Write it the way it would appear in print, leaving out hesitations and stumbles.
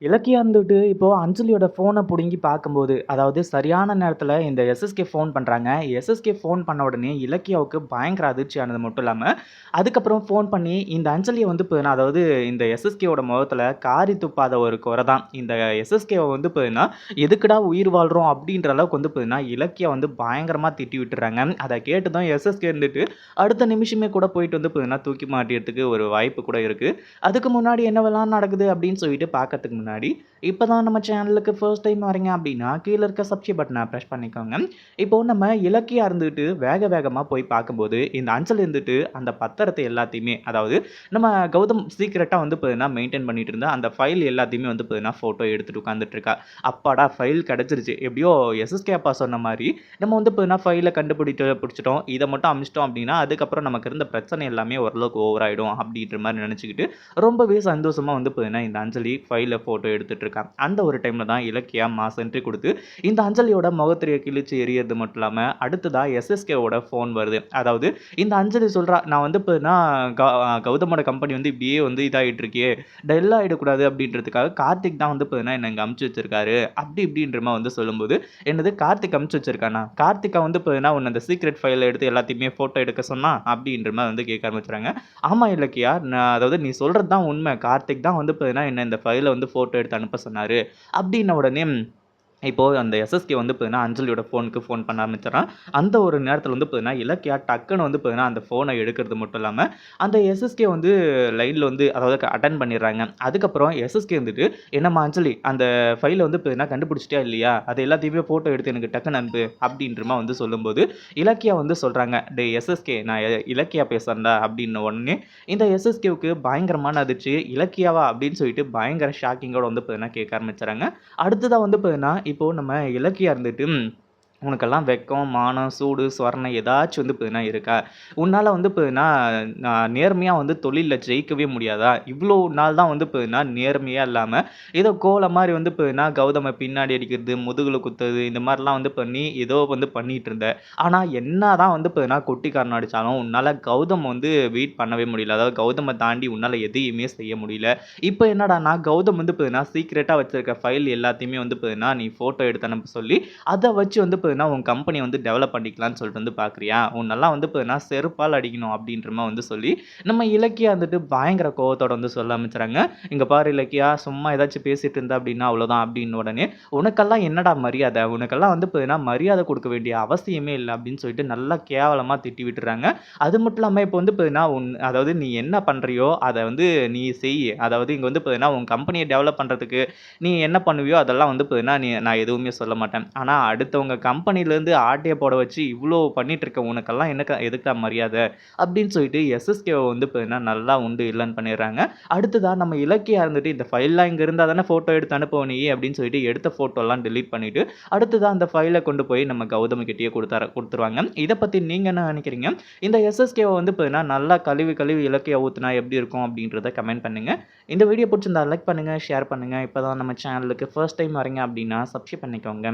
இலக்கியா இருந்துட்டு இப்போ அஞ்சலியோட ஃபோன புடுங்கி பார்க்கும்போது, அதாவது சரியான நேரத்தில இந்த எஸ்எஸ்கே ஃபோன் பண்றாங்க. எஸ்எஸ்கே ஃபோன் பண்ண உடனே இலக்கியாவுக்கு பயங்கர அதிர்ச்சி ஆனது மட்டும் இல்லாம, அதுக்கப்புறம் ஃபோன் பண்ணி இந்த அஞ்சலிய வந்து பார்த்தீங்கன்னா, அதாவது இந்த எஸ்எஸ்கேவோட முகத்தில காரி துப்பாத ஒரு குறை தான். இந்த எஸ்எஸ்கேவ வந்து பார்த்தீங்கன்னா, எதுக்குடா உயிர் வாழ்றோம் அப்படின்ற அளவுக்கு வந்து பார்த்தீங்கன்னா, இலக்கியா வந்து பயங்கரமா திட்டி விட்டுர்றாங்க. அத கேட்டதும் எஸ்எஸ்கே இருந்துட்டு அடுத்த நிமிஷமே கூட போயிட்டு வந்து பார்த்தீங்கன்னா, தூக்கி மாட்டிறதுக்கு ஒரு வாய்ப்பு கூட இருக்கு. அதுக்கு முன்னாடி என்னவெல்லாம் நடக்குது அப்படின்னு சொல்லிட்டு பார்க்கறதுக்கு முன்னாடி, இப்பதான் நம்ம சேனலுக்கு ஃபர்ஸ்ட் டைம் வரீங்க அப்படின்னா, கீழ இருக்க சப்ஸ்கிரைப் பட்டன பிரஸ் பண்ணிக்கோங்க. இப்போ நம்ம இலக்கியா இருந்துட்டு வேக வேகமா போய் பார்க்கும்போது, இந்த அஞ்சல் இருந்துட்டு அந்த பத்திரத்த எல்லாத்தையுமே, அதாவது நம்ம கௌதம் சீக்ரெட்டா வந்து பார்த்தீங்கன்னா மெயின்டெயின் பண்ணிட்டு இருந்த அந்த ஃபைல் எல்லாத்தையுமே வந்து பார்த்தீங்கன்னா ஃபோட்டோ எடுத்துட்டு உட்கார்ந்துட்டு இருக்கா. அப்பாடா! ஃபைல் கிடைச்சிருச்சு. எப்படியோ எஸ்எஸ்கே அப்பா சொன்ன மாரி, நம்ம வந்து பார்த்தீங்கன்னா ஃபைல பிடிச்சிட்டோம். இத மட்டும் அனுப்பிச்சிட்டோம் அப்படின்னா, அதுக்கப்புறம் நமக்கு இருந்த பிரச்சனை எல்லாமே ஓரளவுக்கு ஓவர் ஆயிடும் அப்படின்ற மாரி நினைச்சுக்கிட்டு, ரொம்பவே சந்தோஷமா வந்து பார்த்தீங்கன்னா, இந்த அஞ்சலி ஃபைல்ல ஃபோட்டோ எடுத்துட்டு இருக்கா. அந்த ஒரு டைம்ல தான் இலக்கியா மாஸ் என்ட்ரி குடுத்து, இந்த அஞ்சலியோட முகத்திரைய கிழிச்சு எறியறது மட்டும் இல்லாம, அடுத்ததா எஸ்எஸ்கேவோட ஃபோன் வருது. அதாவது இந்த அஞ்சலி சொல்றா, "நான் வந்து இப்பனா கௌதமோட கம்பெனி வந்து இப்படியே வந்து இதாயிட்டு இருக்கே, டல் ஆயிடக்கூடாது அப்படின்றதுக்காக கார்த்திக் தான் வந்து பார்த்தீங்கன்னா, என்ன இங்க அனுப்பிச்சு வச்சிருக்காரு." அப்படி இப்படின்ற மாரி வந்து சொல்லும்போது, "என்னது கார்த்திக் அனுப்பிச்சு வச்சிருக்கானா? கார்த்திகா வந்து பார்த்தீங்கன்னா, உன்ன அந்த சீக்ரெட் ஃபைல எடுத்து எல்லாத்தையுமே ஃபோட்டோ எடுக்க சொன்னா?" அப்படின்ற மாரி வந்து கேட்க ஆரம்பிச்சுறாங்க. "ஆமா இலக்கியா, நான் அதாவது நீ சொல்றது தான் உண்மை. கார்த்திக் தான் வந்து பார்த்தீங்கன்னா, என்ன இந்த ஃபைல வந்து ஃபோட்டோ எடுத்து அனுப்ப சொன்னாரு." அப்படின்ன உடனே இப்போ அந்த எஸ்எஸ்கே வந்து பார்த்தீங்கன்னா, அஞ்சலியோட ஃபோனுக்கு ஃபோன் பண்ண ஆரம்பிச்சுறான். அந்த ஒரு நேரத்தில வந்து பார்த்தீங்கன்னா, இலக்கியா டக்குனு வந்து பார்த்தீங்கன்னா, அந்த ஃபோன எடுக்கிறது மட்டும் இல்லாம, அந்த எஸ்எஸ்கே வந்து லைன்ல வந்து அதாவது அட்டெண்ட் பண்ணிடுறாங்க. அதுக்கப்புறம் எஸ்எஸ்கே வந்துட்டு, "என்னம்மா அஞ்சலி, அந்த ஃபைல வந்து பார்த்தீங்கன்னா கண்டுபிடிச்சிட்டியா இல்லையா? அது எல்லாத்தையுமே ஃபோட்டோ எடுத்து எனக்கு டக்குனு அனுப்பு." அப்படின்ற மாரி வந்து சொல்லும்போது, இலக்கியா வந்து சொல்றாங்க, "டேய் எஸ்எஸ்கே, நான் இலக்கியா பேசுறேன்டா." அப்படின்ன உடனே, இந்த எஸ்எஸ்கேவுக்கு பயங்கரமான அதிர்ச்சி. "இலக்கியாவா?" அப்படின்னு சொல்லிட்டு பயங்கர ஷாக்கிங்கோட வந்து பார்த்தீங்கன்னா கேட்க ஆரம்பிச்சுறாங்க. அடுத்ததா வந்து பார்த்தீங்கன்னா, இப்போ நம்ம இலக்கியா இருந்துட்டு, உனக்கெல்லாம் வெட்கம், மானம், சூடு, சொரணை ஏதாச்சும் வந்து பார்த்தீங்கன்னா இருக்கா? உன்னால வந்து பார்த்தீங்கன்னா, நேர்மையா வந்து தொழில்ல ஜெயிக்கவே முடியாதா? இவ்ளோ நாள் தான் வந்து பார்த்தீங்கன்னா, நேர்மையா இல்லாம, ஏதோ கோல மாரி வந்து பார்த்தீங்கன்னா, கௌதம பின்னாடி அடிக்கிறது, முதுகுல குத்துறது, இந்த மாரிலாம் வந்து பண்ணி, ஏதோ வந்து பண்ணிட்டு இருந்த. ஆனா, என்னதான் வந்து பார்த்தீங்கன்னா, குட்டிக்காரன் அடிச்சாலும், உன்னால கௌதம் வந்து பீட் பண்ணவே முடியல. அதாவது கௌதம தாண்டி உன்னால எதையுமே செய்ய முடியல. இப்ப என்னடான்னா, கௌதம் வந்து பார்த்தீங்கன்னா, சீக்ரெட்டா வச்சிருக்க ஃபைல் எல்லாத்தையுமே வந்து பார்த்தீங்கன்னா, நீ ஃபோட்டோ எடுத்து அனுப்ப சொல்லி, அத வச்சு வந்து பார்த்தீங்கன்னா, உன் கம்பெனிய வந்து டெவலப் பண்ணிக்கலான்னு சொல்லிட்டு வந்து பார்க்குறியா? உன்னெல்லாம் வந்து பார்த்தீங்கன்னா, செருப்பால அடிக்கணும் அப்படின்ற மாரி வந்து சொல்லி, நம்ம இலக்கியா வந்துட்டு பயங்கர கோவத்தோட வந்து சொல்ல ஆரம்பிச்சுறாங்க. "இங்க பாரு இலக்கியா, சும்மா ஏதாச்சும் பேசிட்டு இருந்த அப்படின்னா அவ்வளோதான்." அப்படின்ன உடனே, "உனக்கெல்லாம் என்னடா மரியாதை? உனக்கெல்லாம் வந்து பார்த்தீங்கன்னா, மரியாதை குடுக்க வேண்டிய அவசியமே இல்ல." அப்படின்னு சொல்லிட்டு நல்லா கேவலமா திட்டி விட்டுர்றாங்க. அது மட்டும் இல்லாம இப்ப வந்து பார்த்தீங்கன்னா, அதாவது நீ என்ன பண்றியோ, அத வந்து நீ செய். அதாவது இங்க வந்து பார்த்தீங்கன்னா, உன் கம்பெனிய டெவலப் பண்றதுக்கு நீ என்ன பண்ணுவியோ அதெல்லாம் வந்து பார்த்தீங்கன்னா, நான் எதுவுமே சொல்ல மாட்டேன். ஆனா அடுத்தவங்க கம்பெனிலேருந்து ஆட்டைய போட வச்சு இவ்ளோ பண்ணிட்டு இருக்க உனக்கெல்லாம் எதுக்குடா மரியாத? அப்படின்னு சொல்லிட்டு எஸ்எஸ்கேவ வந்து பார்த்தீங்கன்னா, நல்லா உண்டு இல்லன்னு பண்ணிடுறாங்க. அடுத்ததா நம்ம இலக்கியா இருந்துட்டு, "இந்த ஃபைல்லாம் இங்க இருந்தா தானே ஃபோட்டோ எடுத்து அனுப்புவ நீ" அப்படின்னு சொல்லிட்டு எடுத்த ஃபோட்டோலாம் டெலீட் பண்ணிட்டு, அடுத்ததா அந்த ஃபைல கொண்டு போய் நம்ம கௌதம் கிட்டயே குடுத்துருவாங்க. இத பத்தி நீங்க என்ன நினைக்கிறீங்க? இந்த எஸ்எஸ்கேவ வந்து பார்த்தீங்கன்னா, நல்லா கழுவி கழுவி இலக்கியா ஊத்துனா எப்படி இருக்கும்? அப்படின்றத கமெண்ட் பண்ணுங்க. இந்த வீடியோ புடிச்சிருந்தா லைக் பண்ணுங்க, ஷேர் பண்ணுங்க. இப்பதான் நம்ம சேனலுக்கு ஃபர்ஸ்ட் டைம் வரீங்க அப்படின்னா சப்ஸ்கிரைப் பண்ணிக்கோங்க.